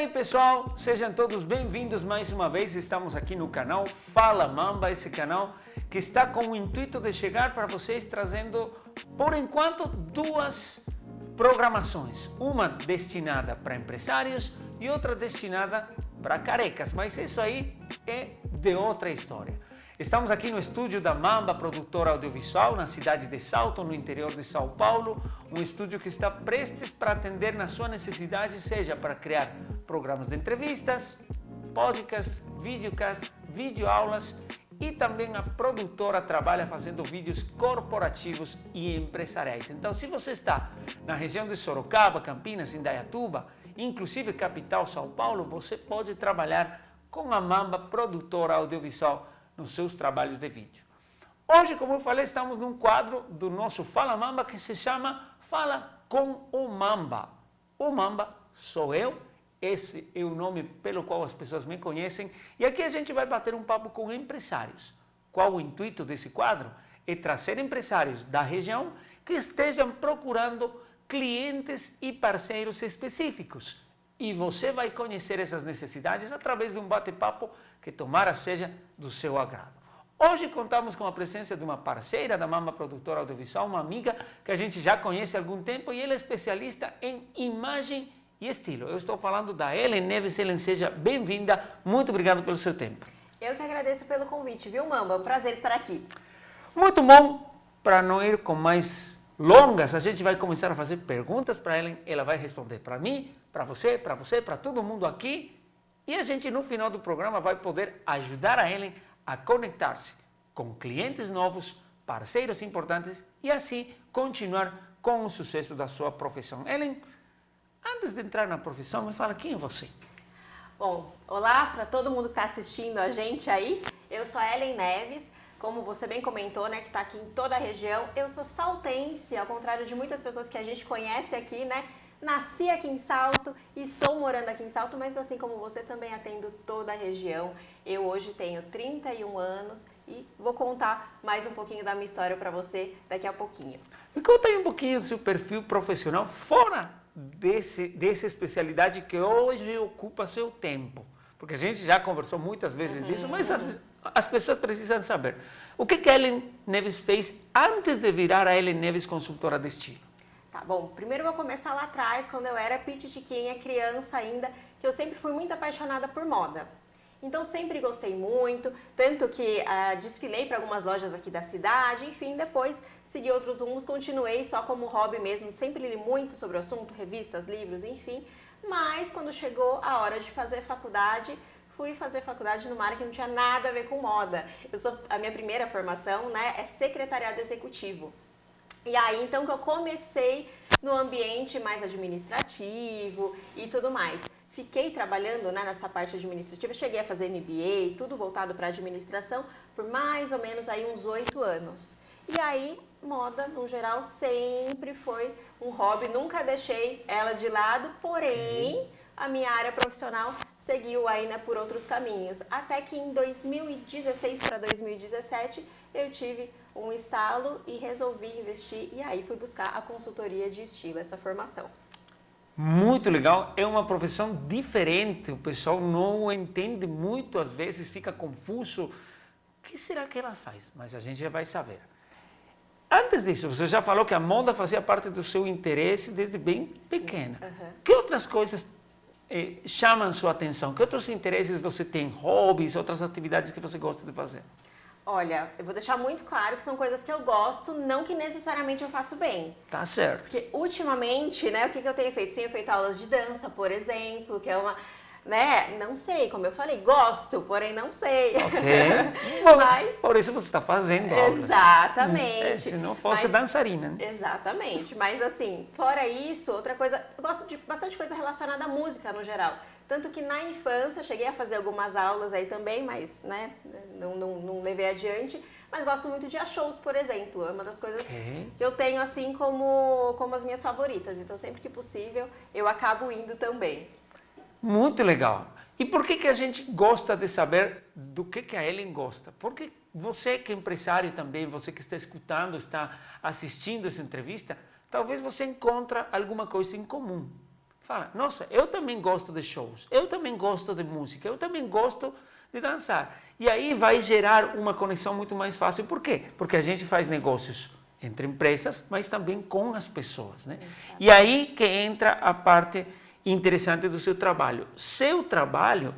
aí pessoal, sejam todos bem-vindos mais uma vez. Estamos aqui no canal Fala Mamba, esse canal que está com o intuito de chegar para vocês trazendo, por enquanto, duas programações. Uma destinada para empresários e outra destinada para carecas, mas isso aí é de outra história. Estamos aqui no estúdio da Mamba, produtora audiovisual, na cidade de Salto, no interior de São Paulo. Um estúdio que está prestes para atender na sua necessidade, seja para criar programas de entrevistas, podcast, videocast, videoaulas, e também a produtora trabalha fazendo vídeos corporativos e empresariais. Então, se você está na região de Sorocaba, Campinas, Indaiatuba, inclusive capital São Paulo, você pode trabalhar com a Mamba, produtora audiovisual, nos seus trabalhos de vídeo. Hoje, como eu falei, estamos num quadro do nosso Fala Mamba que se chama Fala com o Mamba. O Mamba sou eu, esse é o nome pelo qual as pessoas me conhecem, e aqui a gente vai bater um papo com empresários. Qual o intuito desse quadro? É trazer empresários da região que estejam procurando clientes e parceiros específicos. E você vai conhecer essas necessidades através de um bate-papo que tomara seja do seu agrado. Hoje contamos com a presença de uma parceira da Mamba Produtora Audiovisual, uma amiga que a gente já conhece há algum tempo, e ela é especialista em imagem e estilo. Eu estou falando da Ellen Neves. Ellen, seja bem-vinda. Muito obrigado pelo seu tempo. Eu que agradeço pelo convite, viu, Mamba? É um prazer estar aqui. Muito bom. Para não ir com mais longas, a gente vai começar a fazer perguntas para Ellen. Ela vai responder para mim, para você, para todo mundo aqui. E a gente, no final do programa, vai poder ajudar a Ellen a conectar-se com clientes novos, parceiros importantes e assim continuar com o sucesso da sua profissão. Ellen, antes de entrar na profissão, me fala, quem é você? Bom, olá para todo mundo que está assistindo a gente aí. Eu sou a Ellen Neves, como você bem comentou, né, que está aqui em toda a região. Eu sou saltense, ao contrário de muitas pessoas que a gente conhece aqui, né? Nasci aqui em Salto, estou morando aqui em Salto, mas assim como você, também atendo toda a região. Eu hoje tenho 31 anos e vou contar mais um pouquinho da minha história para você daqui a pouquinho. Me conta aí um pouquinho do seu perfil profissional, fora dessa especialidade que hoje ocupa seu tempo. Porque a gente já conversou muitas vezes disso, mas as pessoas precisam saber. O que a Ellen Neves fez antes de virar a Ellen Neves consultora de estilo? Tá bom, primeiro eu vou começar lá atrás, quando eu era pititiquinha, criança ainda, que eu sempre fui muito apaixonada por moda. Então sempre gostei muito, tanto que desfilei para algumas lojas aqui da cidade, enfim, depois segui outros rumos, continuei só como hobby mesmo, sempre li muito sobre o assunto, revistas, livros, enfim. Mas quando chegou a hora de fazer faculdade, fui fazer faculdade numa área que não tinha nada a ver com moda. A minha primeira formação, né, é secretariado executivo. E aí, então, que eu comecei no ambiente mais administrativo e tudo mais. Fiquei trabalhando, né, nessa parte administrativa, cheguei a fazer MBA, tudo voltado para administração, por mais ou menos aí uns 8 anos. E aí, moda, no geral, sempre foi um hobby, nunca deixei ela de lado, porém, a minha área profissional seguiu aí, né, por outros caminhos. Até que em 2016 para 2017, eu tive um estalo e resolvi investir, e aí fui buscar a consultoria de estilo, essa formação. Muito legal, é uma profissão diferente, o pessoal não entende muito, às vezes fica confuso. O que será que ela faz? Mas a gente já vai saber. Antes disso, você já falou que a moda fazia parte do seu interesse desde bem pequena. Que outras coisas chamam sua atenção? Que outros interesses você tem? Hobbies, outras atividades que você gosta de fazer? Olha, eu vou deixar muito claro que são coisas que eu gosto, não que necessariamente eu faço bem. Tá certo. Porque ultimamente, né, o que eu tenho feito? Tenho feito aulas de dança, por exemplo, que é uma, né, não sei, como eu falei, gosto, porém não sei. Ok. Mas, por isso você está fazendo aulas. Exatamente. Se não fosse dançarina, né? Exatamente. Mas assim, fora isso, outra coisa, eu gosto de bastante coisa relacionada à música no geral. Tanto que na infância cheguei a fazer algumas aulas aí também, mas né, não levei adiante. Mas gosto muito de ir a shows, por exemplo. É uma das coisas que eu tenho assim como as minhas favoritas. Então sempre que possível eu acabo indo também. Muito legal. E por que a gente gosta de saber do que a Ellen gosta? Porque você que é empresário também, você que está escutando, está assistindo essa entrevista, talvez você encontre alguma coisa em comum. Fala, nossa, eu também gosto de shows, eu também gosto de música, eu também gosto de dançar. E aí vai gerar uma conexão muito mais fácil. Por quê? Porque a gente faz negócios entre empresas, mas também com as pessoas, né? E aí que entra a parte interessante do seu trabalho. Seu trabalho,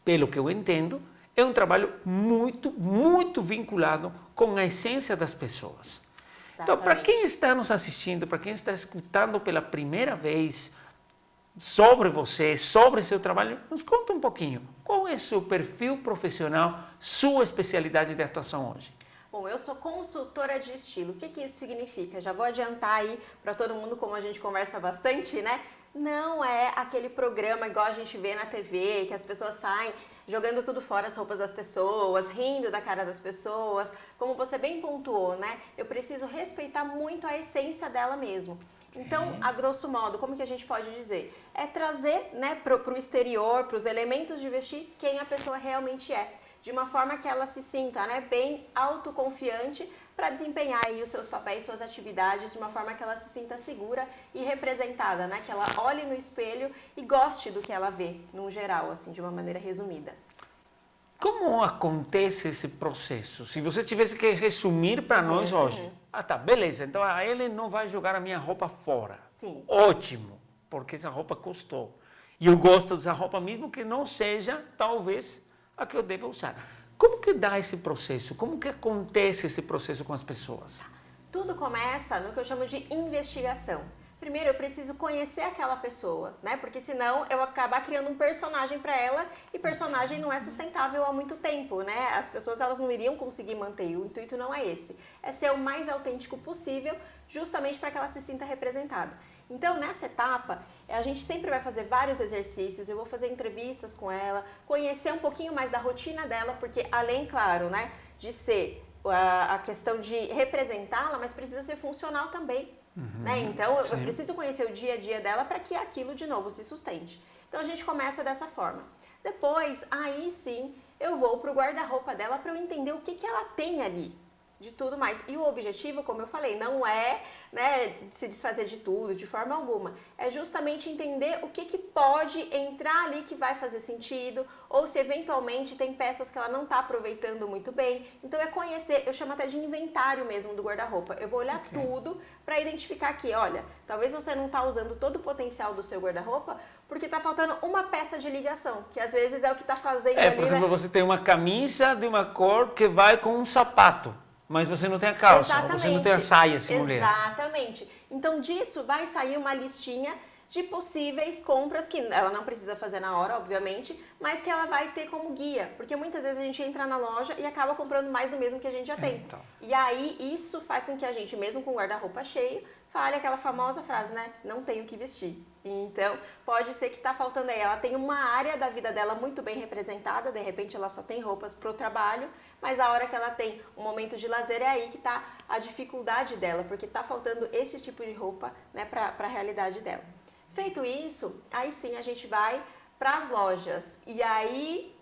pelo que eu entendo, é um trabalho muito, muito vinculado com a essência das pessoas. Exatamente. Então, para quem está nos assistindo, para quem está escutando pela primeira vez sobre você, sobre seu trabalho, nos conta um pouquinho. Qual é seu perfil profissional, sua especialidade de atuação hoje? Bom, eu sou consultora de estilo. O que que isso significa? Já vou adiantar aí para todo mundo, como a gente conversa bastante, né? Não é aquele programa igual a gente vê na TV, que as pessoas saem jogando tudo fora, as roupas das pessoas, rindo da cara das pessoas. Como você bem pontuou, né? Eu preciso respeitar muito a essência dela mesmo. Então, a grosso modo, como que a gente pode dizer? É trazer, né, para o exterior, para os elementos de vestir, quem a pessoa realmente é. De uma forma que ela se sinta, né, bem autoconfiante para desempenhar aí os seus papéis, suas atividades, de uma forma que ela se sinta segura e representada, né? Que ela olhe no espelho e goste do que ela vê, num geral, assim, de uma maneira resumida. Como acontece esse processo? Se você tivesse que resumir para nós hoje. Ah, tá, beleza. Então a Ellen não vai jogar a minha roupa fora. Sim. Ótimo, porque essa roupa custou. E eu gosto dessa roupa mesmo que não seja, talvez, a que eu deva usar. Como que dá esse processo? Como que acontece esse processo com as pessoas? Tudo começa no que eu chamo de investigação. Primeiro eu preciso conhecer aquela pessoa, né? Porque senão eu acabar criando um personagem para ela e personagem não é sustentável há muito tempo, né? As pessoas elas não iriam conseguir manter, o intuito não é esse. É ser o mais autêntico possível, justamente para que ela se sinta representada. Então, nessa etapa, a gente sempre vai fazer vários exercícios, eu vou fazer entrevistas com ela, conhecer um pouquinho mais da rotina dela, porque além, claro, né, de ser a questão de representá-la, mas precisa ser funcional também. Né? Então, eu preciso conhecer o dia a dia dela para que aquilo, de novo, se sustente. Então, a gente começa dessa forma. Depois, aí sim, eu vou para o guarda-roupa dela para eu entender o que, que ela tem ali, de tudo mais. E o objetivo, como eu falei, não é, né, se desfazer de tudo, de forma alguma. É justamente entender o que pode entrar ali que vai fazer sentido, ou se eventualmente tem peças que ela não está aproveitando muito bem. Então é conhecer, eu chamo até de inventário mesmo do guarda-roupa. Eu vou olhar tudo para identificar que, olha, talvez você não está usando todo o potencial do seu guarda-roupa porque está faltando uma peça de ligação, que às vezes é o que está fazendo ali, por exemplo, né? você tem uma camisa de uma cor que vai com um sapato. Mas você não tem a calça, Exatamente. você não tem a saia, assim, mulher. Exatamente. Então, disso vai sair uma listinha de possíveis compras que ela não precisa fazer na hora, obviamente, mas que ela vai ter como guia. Porque muitas vezes a gente entra na loja e acaba comprando mais do mesmo que a gente já tem. Então. E aí, isso faz com que a gente, mesmo com o guarda-roupa cheio, fale aquela famosa frase, né? Não tenho o que vestir. Então, pode ser que está faltando aí. Ela tem uma área da vida dela muito bem representada, de repente ela só tem roupas para o trabalho, mas a hora que ela tem um momento de lazer é aí que está a dificuldade dela, porque está faltando esse tipo de roupa, né, para a realidade dela. Feito isso, aí sim a gente vai para as lojas. E aí,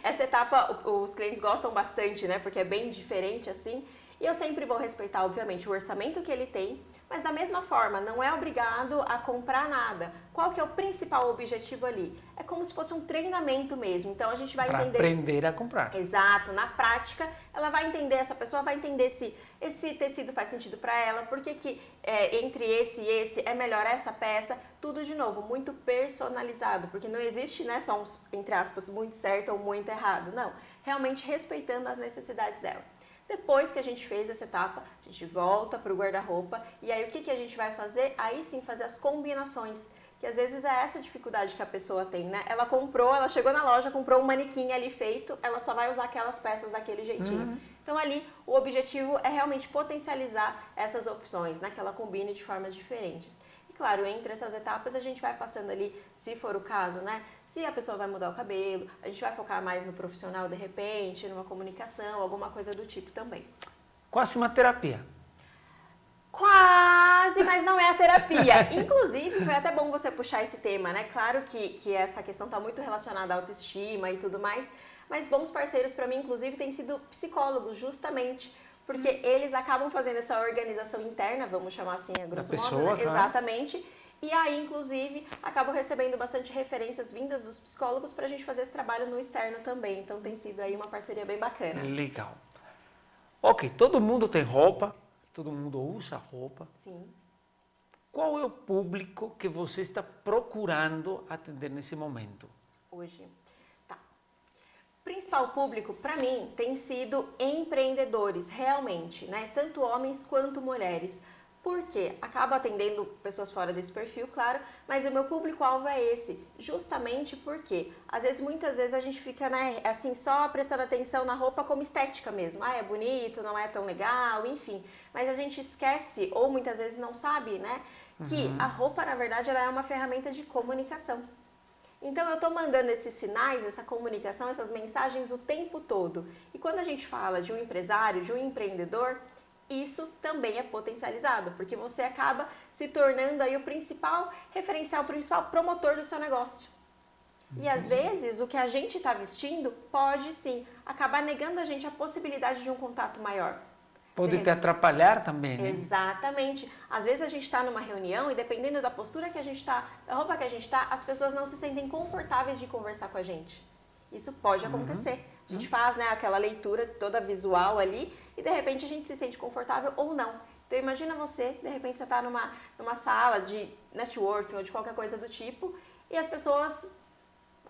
essa etapa os clientes gostam bastante, né, porque é bem diferente assim. E eu sempre vou respeitar, obviamente, o orçamento que ele tem, mas da mesma forma, não é obrigado a comprar nada. Qual que é o principal objetivo ali? É como se fosse um treinamento mesmo. Então a gente vai entender... Para aprender a comprar. Exato. Na prática, ela vai entender, essa pessoa vai entender se esse tecido faz sentido para ela, por que entre esse e esse é melhor essa peça. Tudo, de novo, muito personalizado, porque não existe, né, só um, entre aspas, muito certo ou muito errado. Não, realmente respeitando as necessidades dela. Depois que a gente fez essa etapa, a gente volta para o guarda-roupa e aí o que a gente vai fazer? Aí sim fazer as combinações, que às vezes é essa dificuldade que a pessoa tem, né? Ela chegou na loja, comprou um manequim ali feito, ela só vai usar aquelas peças daquele jeitinho. Então ali o objetivo é realmente potencializar essas opções, né? Que ela combine de formas diferentes. Claro, entre essas etapas a gente vai passando ali, se for o caso, né? Se a pessoa vai mudar o cabelo, a gente vai focar mais no profissional de repente, numa comunicação, alguma coisa do tipo também. Quase uma terapia. Quase, mas não é a terapia. Inclusive, foi até bom você puxar esse tema, né? Claro que essa questão está muito relacionada à autoestima e tudo mais, mas bons parceiros para mim, inclusive, têm sido psicólogos, justamente porque eles acabam fazendo essa organização interna, vamos chamar assim, a grosso modo, né? Claro. Exatamente. E aí, inclusive, acabo recebendo bastante referências vindas dos psicólogos para a gente fazer esse trabalho no externo também. Então tem sido aí uma parceria bem bacana. Legal. Ok, todo mundo tem roupa, todo mundo usa roupa. Sim. Qual é o público que você está procurando atender nesse momento? Hoje. Tá. O principal público, para mim, tem sido empreendedores, realmente, né? Tanto homens quanto mulheres. Por quê? Acabo atendendo pessoas fora desse perfil, claro, mas o meu público-alvo é esse, justamente porque, muitas vezes a gente fica, né, assim, só prestando atenção na roupa como estética mesmo. Ah, é bonito, não é tão legal, enfim. Mas a gente esquece, ou muitas vezes não sabe, né, que a roupa, na verdade, ela é uma ferramenta de comunicação. Então, eu estou mandando esses sinais, essa comunicação, essas mensagens o tempo todo. E quando a gente fala de um empresário, de um empreendedor, isso também é potencializado, porque você acaba se tornando aí o principal referencial, o principal promotor do seu negócio. E às vezes o que a gente está vestindo pode sim acabar negando a gente a possibilidade de um contato maior. Pode te atrapalhar também, né? Exatamente. Às vezes a gente está numa reunião e dependendo da postura que a gente está, da roupa que a gente está, as pessoas não se sentem confortáveis de conversar com a gente. Isso pode acontecer. A gente faz, né, aquela leitura toda visual ali e de repente a gente se sente confortável ou não. Então imagina você, de repente você está numa sala de networking ou de qualquer coisa do tipo e as pessoas,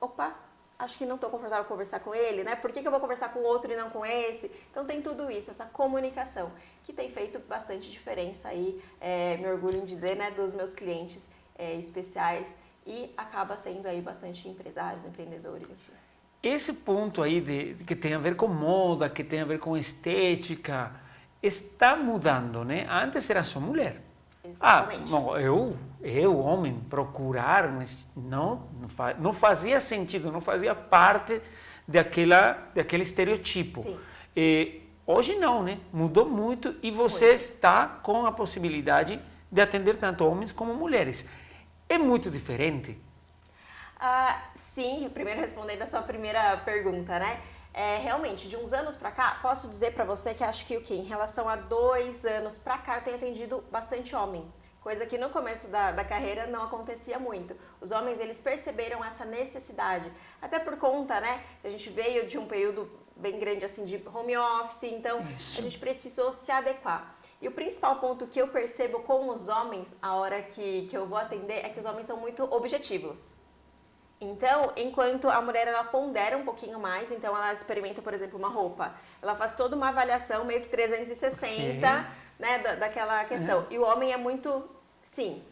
opa, acho que não estou confortável em conversar com ele, né? Por que eu vou conversar com outro e não com esse? Então tem tudo isso, essa comunicação, que tem feito bastante diferença aí, me orgulho em dizer, né, dos meus clientes especiais e acaba sendo aí bastante empresários, empreendedores, enfim. Esse ponto aí que tem a ver com moda, que tem a ver com estética, está mudando, né? Antes era só mulher. Exatamente. Bom, eu, homem, procurar, mas não fazia sentido, não fazia parte daquele estereotipo. Sim. Hoje não, né? Mudou muito e você está com a possibilidade de atender tanto homens como mulheres. É muito diferente. Sim, primeiro respondendo a sua primeira pergunta, né? Realmente, de uns anos pra cá, posso dizer pra você que acho que em relação a 2 anos pra cá, eu tenho atendido bastante homem. Coisa que no começo da carreira não acontecia muito. Os homens, eles perceberam essa necessidade. Até por conta, né? Que a gente veio de um período bem grande, assim, de home office. Então, a gente precisou se adequar. E o principal ponto que eu percebo com os homens, a hora que eu vou atender, é que os homens são muito objetivos. Então, enquanto a mulher ela pondera um pouquinho mais, então ela experimenta, por exemplo, uma roupa, ela faz toda uma avaliação meio que 360, né, daquela questão. E o homem é muito sim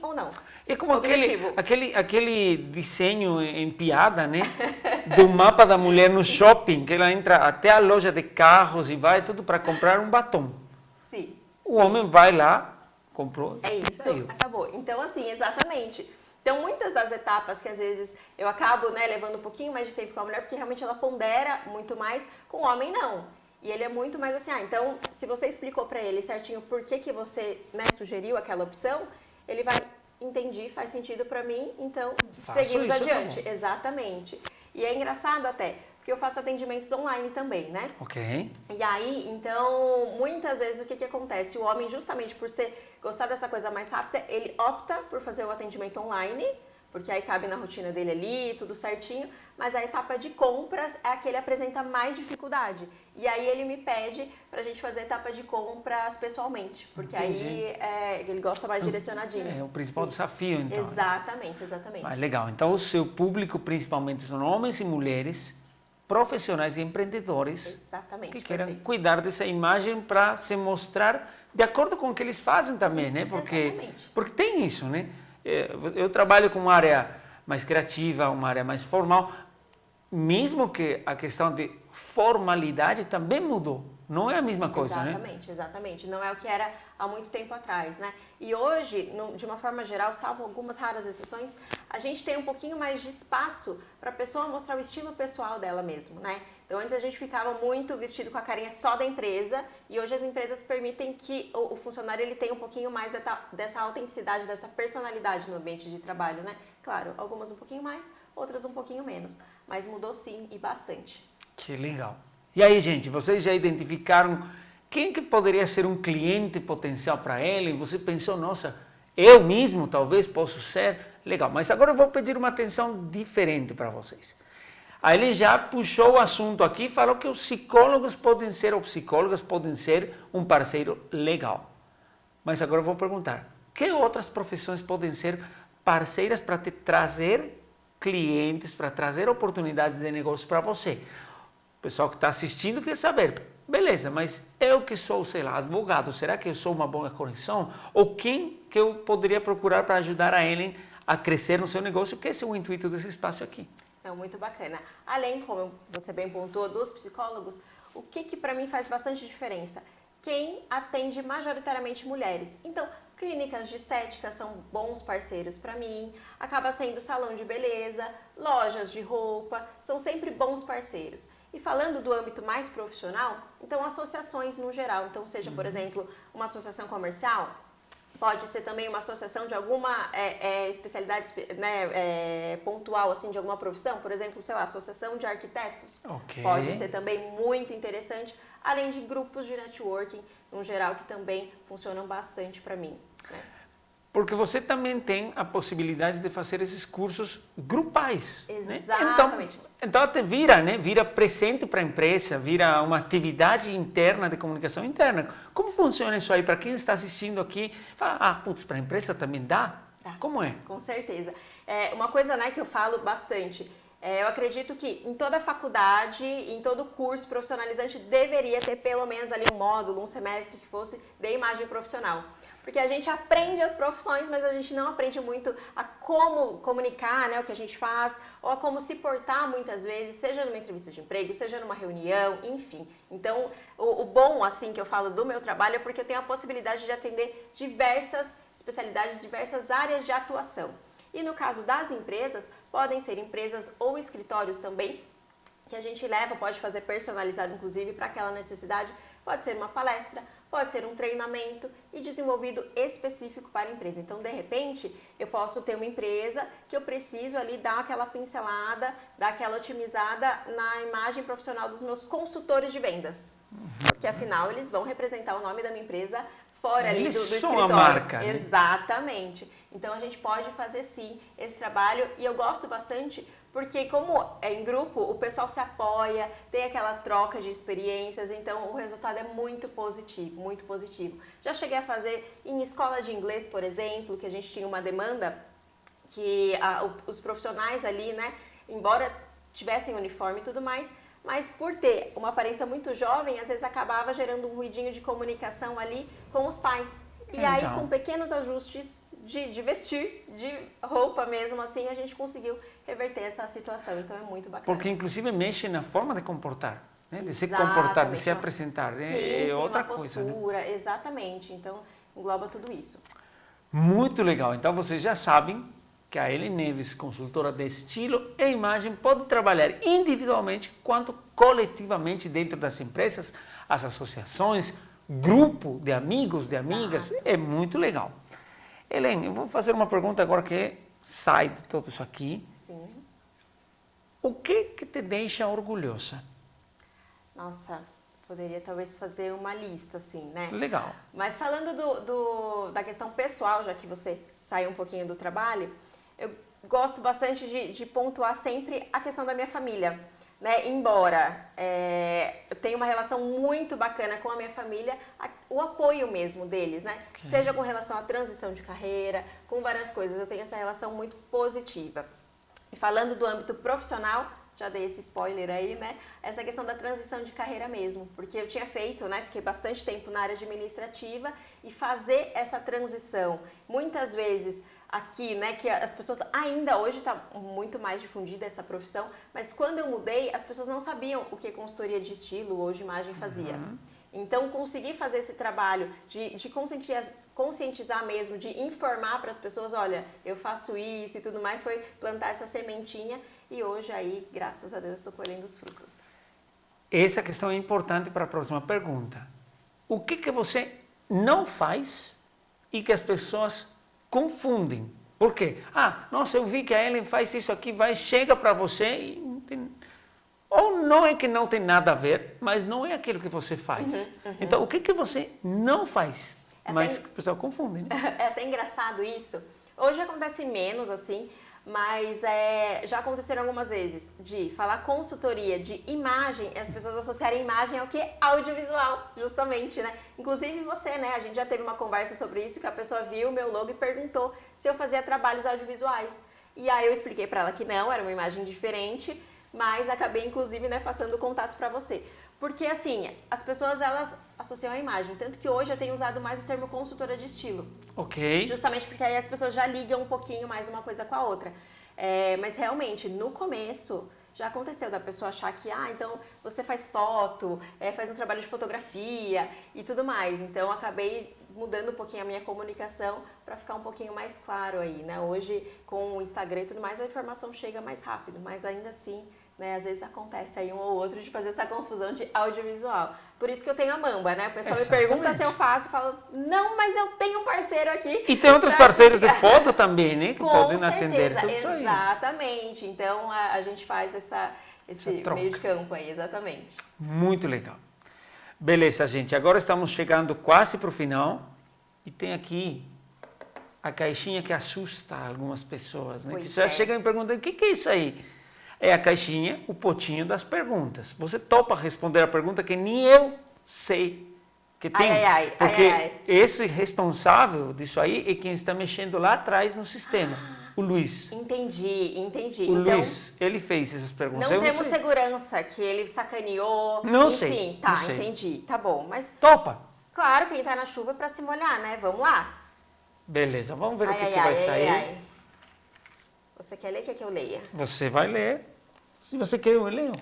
ou não. É como aquele desenho em piada, né, do mapa da mulher no shopping, que ela entra até a loja de carros e vai tudo para comprar um batom. Sim. O homem vai lá, comprou. É isso, acabou. Então, assim, exatamente. Então, muitas das etapas que às vezes eu acabo, né, levando um pouquinho mais de tempo com a mulher, porque realmente ela pondera muito mais, com o homem não. E ele é muito mais assim, então, se você explicou pra ele certinho por que você, né, sugeriu aquela opção, ele vai, entendi, faz sentido pra mim, então seguimos adiante. Tá, exatamente. E é engraçado até, porque eu faço atendimentos online também, né? Ok. E aí, então, muitas vezes o que acontece? O homem, justamente por gostar dessa coisa mais rápida, ele opta por fazer o atendimento online, porque aí cabe na rotina dele ali, tudo certinho, mas a etapa de compras é a que ele apresenta mais dificuldade. E aí ele me pede pra gente fazer a etapa de compras pessoalmente, porque aí ele gosta mais direcionadinho. É o principal desafio, então. Exatamente, exatamente. Mas legal, então o seu público principalmente são homens e mulheres, profissionais e empreendedores. Exatamente, que queiram cuidar dessa imagem para se mostrar de acordo com o que eles fazem também, né? Porque tem isso, né? Eu trabalho com uma área mais criativa, uma área mais formal, mesmo que a questão de formalidade também mudou. Não é a mesma coisa, exatamente, né? Exatamente. Não é o que era há muito tempo atrás, né? E hoje, de uma forma geral, salvo algumas raras exceções, a gente tem um pouquinho mais de espaço para a pessoa mostrar o estilo pessoal dela mesmo, né? Então, antes a gente ficava muito vestido com a carinha só da empresa e hoje as empresas permitem que o funcionário ele tenha um pouquinho mais dessa autenticidade, dessa personalidade no ambiente de trabalho, né? Claro, algumas um pouquinho mais, outras um pouquinho menos, mas mudou sim e bastante. Que legal. E aí, gente, vocês já identificaram quem que poderia ser um cliente potencial para ele? Você pensou, nossa, eu mesmo talvez possa ser legal. Mas agora eu vou pedir uma atenção diferente para vocês. Aí ele já puxou o assunto aqui e falou que os psicólogos podem ser, ou psicólogas podem ser um parceiro legal. Mas agora eu vou perguntar, que outras profissões podem ser parceiras para te trazer clientes, para trazer oportunidades de negócio para você? O pessoal que está assistindo quer saber, beleza, mas eu que sou, sei lá, advogado, será que eu sou uma boa conexão? Ou quem que eu poderia procurar para ajudar a Ellen a crescer no seu negócio, que esse é o intuito desse espaço aqui. Então, muito bacana. Além, como você bem pontuou, dos psicólogos, o que para mim faz bastante diferença? Quem atende majoritariamente mulheres. Então, clínicas de estética são bons parceiros para mim, acaba sendo salão de beleza, lojas de roupa, são sempre bons parceiros. E falando do âmbito mais profissional, então associações no geral, então seja, por exemplo, uma associação comercial, pode ser também uma associação de alguma especialidade, né, pontual, assim, de alguma profissão, por exemplo, sei lá, associação de arquitetos, pode ser também muito interessante, além de grupos de networking, no geral, que também funcionam bastante para mim, né? Porque você também tem a possibilidade de fazer esses cursos grupais. Exatamente. Né? Então até vira presente para a empresa, vira uma atividade interna de comunicação interna. Como funciona isso aí? Para quem está assistindo aqui, fala, para a empresa também dá? Como é? Com certeza. Uma coisa, né, que eu falo bastante, eu acredito que em toda faculdade, em todo curso profissionalizante, deveria ter pelo menos ali um módulo, um semestre que fosse de imagem profissional. Porque a gente aprende as profissões, mas a gente não aprende muito a como comunicar, né, o que a gente faz, ou a como se portar muitas vezes, seja numa entrevista de emprego, seja numa reunião, enfim. Então, o bom, assim, que eu falo do meu trabalho é porque eu tenho a possibilidade de atender diversas especialidades, diversas áreas de atuação. E no caso das empresas, podem ser empresas ou escritórios também, que a gente leva, pode fazer personalizado, inclusive, para aquela necessidade. Pode ser uma palestra, pode ser um treinamento e desenvolvido específico para a empresa. Então, de repente, eu posso ter uma empresa que eu preciso ali dar aquela pincelada, dar aquela otimizada na imagem profissional dos meus consultores de vendas. Porque, afinal, eles vão representar o nome da minha empresa fora ali do escritório. A marca, né? Exatamente. Então, a gente pode fazer, sim, esse trabalho. E eu gosto bastante porque, como é em grupo, o pessoal se apoia, tem aquela troca de experiências, então o resultado é muito positivo, muito positivo. Já cheguei a fazer em escola de inglês, por exemplo, que a gente tinha uma demanda que os profissionais ali, né, embora tivessem uniforme e tudo mais, mas por ter uma aparência muito jovem, às vezes acabava gerando um ruidinho de comunicação ali com os pais. E aí, com pequenos ajustes de vestir, de roupa mesmo, assim, a gente conseguiu reverter essa situação. Então, é muito bacana. Porque, inclusive, mexe na forma de comportar, né? De se comportar, de se apresentar. Sim, outra uma coisa, postura, né? Exatamente. Então, engloba tudo isso. Muito legal. Então, vocês já sabem que a Ellen Neves, consultora de estilo e imagem, pode trabalhar individualmente quanto coletivamente dentro das empresas, as associações, grupo de amigos, de amigas. É muito legal. Ellen, eu vou fazer uma pergunta agora que sai de tudo isso aqui. Sim. O que te deixa orgulhosa? Nossa, poderia talvez fazer uma lista, assim, né? Legal. Mas falando da questão pessoal, já que você saiu um pouquinho do trabalho, eu gosto bastante de pontuar sempre a questão da minha família. Né? Embora eu tenha uma relação muito bacana com a minha família, o apoio mesmo deles, né? Okay. Seja com relação à transição de carreira, com várias coisas, eu tenho essa relação muito positiva. E falando do âmbito profissional, já dei esse spoiler aí, né? Essa questão da transição de carreira mesmo, porque eu tinha feito, né? Fiquei bastante tempo na área administrativa e fazer essa transição, muitas vezes aqui, né, que as pessoas ainda hoje está muito mais difundida essa profissão, mas quando eu mudei, as pessoas não sabiam o que consultoria de estilo ou de imagem fazia. Então, consegui fazer esse trabalho de conscientizar mesmo, de informar para as pessoas, olha, eu faço isso e tudo mais, foi plantar essa sementinha e hoje aí, graças a Deus, estou colhendo os frutos. Essa questão é importante para a próxima pergunta. O que você não faz e que as pessoas confundem? Por quê? Nossa, eu vi que a Ellen faz isso aqui, chega para você e não tem... Ou não é que não tem nada a ver, mas não é aquilo que você faz. Então, o que você não faz? Mas o pessoal confunde, né? É até engraçado isso. Hoje acontece menos, assim, mas já aconteceram algumas vezes de falar consultoria de imagem e as pessoas associarem imagem ao que? Audiovisual, justamente, né? Inclusive você, né? A gente já teve uma conversa sobre isso, que a pessoa viu o meu logo e perguntou se eu fazia trabalhos audiovisuais. E aí eu expliquei pra ela que não, era uma imagem diferente, mas acabei, inclusive, né, passando o contato pra você. Porque, assim, as pessoas, elas associam a imagem. Tanto que hoje eu tenho usado mais o termo consultora de estilo. Ok. Justamente porque aí as pessoas já ligam um pouquinho mais uma coisa com a outra. Mas realmente, no começo, já aconteceu da pessoa achar que, então você faz foto, faz um trabalho de fotografia e tudo mais. Então, acabei mudando um pouquinho a minha comunicação para ficar um pouquinho mais claro aí, né? Hoje, com o Instagram e tudo mais, a informação chega mais rápido, mas ainda assim, né, às vezes acontece aí um ou outro de fazer essa confusão de audiovisual. Por isso que eu tenho a Mamba, né? O pessoal me pergunta se eu faço, eu falo, não, mas eu tenho um parceiro aqui. E tem outros parceiros de foto também, né? Que podem atender tudo isso aí. Exatamente. Então, a gente faz esse meio de campo aí, exatamente. Muito legal. Beleza, gente. Agora estamos chegando quase para o final. E tem aqui a caixinha que assusta algumas pessoas, né? Que já chegam e perguntam, o que é isso aí? É a caixinha, o potinho das perguntas. Você topa responder a pergunta que nem eu sei que tem. Porque esse responsável disso aí é quem está mexendo lá atrás no sistema, o Luiz. Entendi. O Luiz, ele fez essas perguntas. Não temos segurança que ele sacaneou. Não enfim, sei. Tá, não sei. entendi. Tá bom, mas... Topa. Claro, quem tá na chuva é pra se molhar, né? Vamos lá. Beleza, vamos ver o que vai sair. Você quer ler? Quer que eu leia? Você vai ler. Se você quer, eu leio.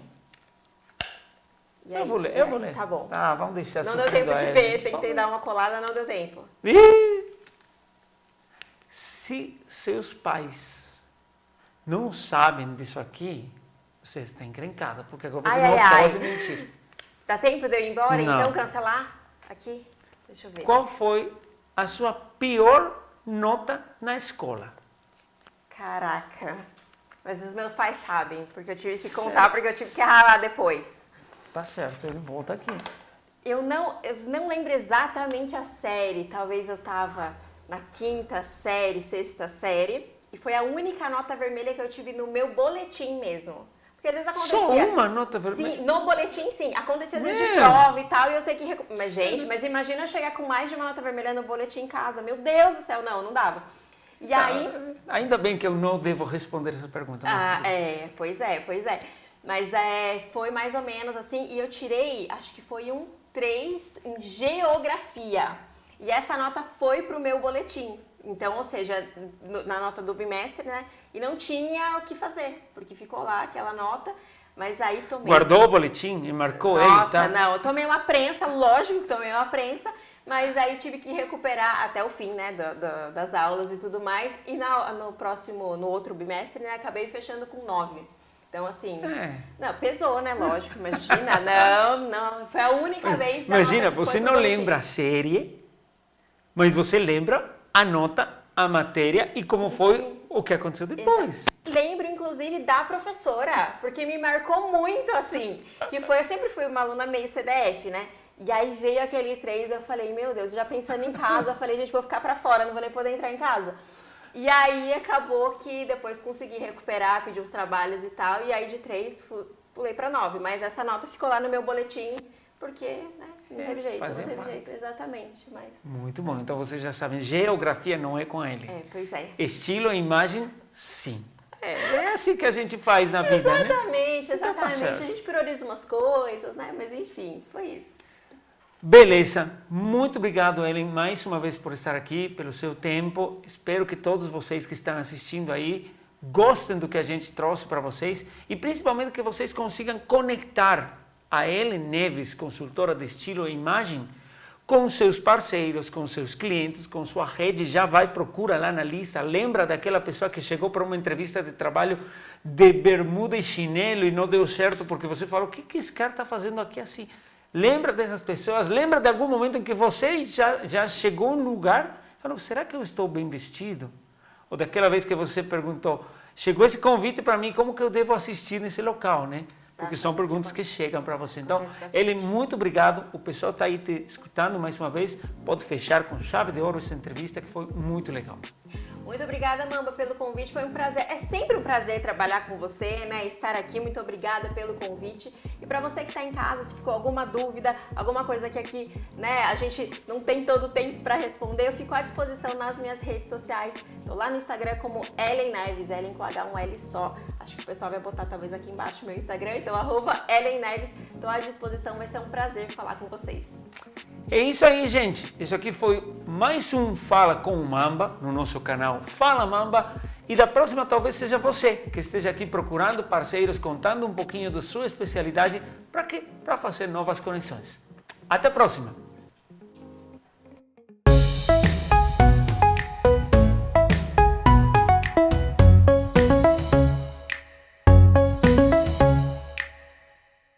Eu vou ler. Tá bom. Tá, vamos deixar Não deu tempo de ver, tentei dar uma colada, não deu tempo. Se seus pais não sabem disso aqui, você está encrencada, porque agora você não pode mentir. Dá tempo de eu ir embora, Não. então cancelar? Aqui? Deixa eu ver. Qual foi a sua pior nota na escola? Caraca. Mas os meus pais sabem, porque eu tive que contar, porque eu tive que ralar depois. Tá certo, ele volta aqui. Eu não lembro exatamente a série. Talvez eu tava na 5ª série, 6ª série. E foi a única nota vermelha que eu tive no meu boletim mesmo. Porque às vezes acontecia... Só uma nota vermelha? Sim, no boletim sim. Acontecia às vezes de prova e tal, e eu ter que... Mas gente, mas imagina eu chegar com mais de uma nota vermelha no boletim em casa. Meu Deus do céu, não dava. E aí... Ainda bem que eu não devo responder essa pergunta. Pois é. Mas foi mais ou menos assim, e eu tirei, acho que foi um 3 em geografia. E essa nota foi pro meu boletim. Então, ou seja, na nota do bimestre, né? E não tinha o que fazer, porque ficou lá aquela nota, mas aí tomei... Guardou o boletim e marcou ele, tá? Nossa, não, eu tomei uma prensa, lógico que tomei uma prensa, mas aí tive que recuperar até o fim, né, das aulas e tudo mais. E no outro bimestre, né, acabei fechando com 9. Então, assim, não, pesou, né, lógico, imagina, não, foi a única vez. Imagina, você não lembra a série, mas você lembra a nota, a matéria e como foi o que aconteceu depois. Exato. Lembro, inclusive, da professora, porque me marcou muito, assim, que foi, eu sempre fui uma aluna meio CDF, né? E aí veio aquele 3, eu falei, meu Deus, já pensando em casa, eu falei, gente, vou ficar pra fora, não vou nem poder entrar em casa. E aí acabou que depois consegui recuperar, pedir os trabalhos e tal, e aí de 3 pulei pra 9. Mas essa nota ficou lá no meu boletim, porque, né, não teve jeito, exatamente. Mas... Muito bom, então vocês já sabem, geografia não é com ele. Pois é. Estilo e imagem, sim. É assim que a gente faz na vida, exatamente, né? Exatamente, a gente prioriza umas coisas, né, mas enfim, foi isso. Beleza, muito obrigado, Ellen, mais uma vez por estar aqui, pelo seu tempo. Espero que todos vocês que estão assistindo aí gostem do que a gente trouxe para vocês e principalmente que vocês consigam conectar a Ellen Neves, consultora de estilo e imagem, com seus parceiros, com seus clientes, com sua rede. Já vai, procura lá na lista, lembra daquela pessoa que chegou para uma entrevista de trabalho de bermuda e chinelo e não deu certo porque você falou, o que esse cara está fazendo aqui assim? Lembra dessas pessoas, lembra de algum momento em que você já chegou em um lugar, falou, será que eu estou bem vestido? Ou daquela vez que você perguntou, chegou esse convite para mim, como que eu devo assistir nesse local, né? porque são perguntas que chegam para você. Então, Acontece bastante. Ellen, muito obrigado. O pessoal está aí te escutando mais uma vez. Pode fechar com chave de ouro essa entrevista que foi muito legal. Muito obrigada, Mamba, pelo convite. Foi um prazer. É sempre um prazer trabalhar com você, né? Estar aqui. Muito obrigada pelo convite. E para você que está em casa, se ficou alguma dúvida, alguma coisa que aqui, né, a gente não tem todo o tempo para responder, eu fico à disposição nas minhas redes sociais. Estou lá no Instagram como Ellen Neves, Ellen com H, um L só. Acho que o pessoal vai botar talvez aqui embaixo o meu Instagram, então @Ellen Neves. Estou à disposição, vai ser um prazer falar com vocês. É isso aí, gente. Isso aqui foi mais um Fala com o Mamba no nosso canal Fala Mamba. E da próxima talvez seja você que esteja aqui procurando parceiros, contando um pouquinho da sua especialidade para fazer novas conexões. Até a próxima!